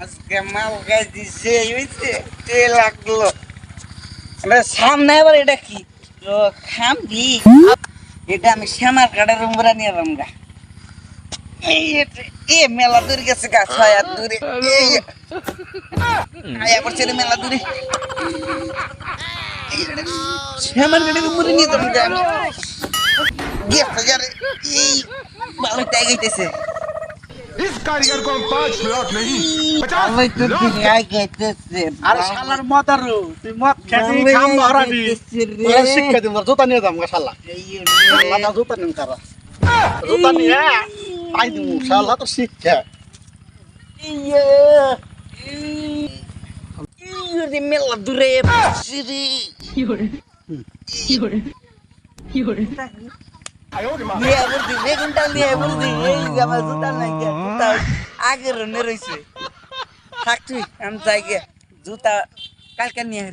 আজকে মাল গাছ দিছে হইছে তে লাগলো সামনে আবার এটা কি খামবি এটা আমি শ্যামার কাটার উমরা নিয়ে রামগা এ মেলা দূরে গেছে গা 6 হাত দূরে আয়া পড়ছে রে মেলা দূরে শ্যামার কাটার উমরা নিয়ে রামগা গেছে যারে এই ভালো টাই গইতেছে इस कारीगर को हम 5 लाख नहीं 50 ভাই তো लाख দিনে আই গইতেছে আরে শালার মাদারু তুই মদ খেতে কাম হারাবি তোরা শিক্ষা দিম জুতা নিয়ে যাম গা শালা শালা জুতা নিম কারা জুতা নিয়ে আই দিম শালা তো শিক্ষা মেলা দূরে সিরি নিয়ে বলছি বেগুনটা নিয়ে বলছি এই আমার জুতা নাই জুতা আগের রনে রয়েছে থাক তুই আমি যাই গে জুতা কালকে নিয়ে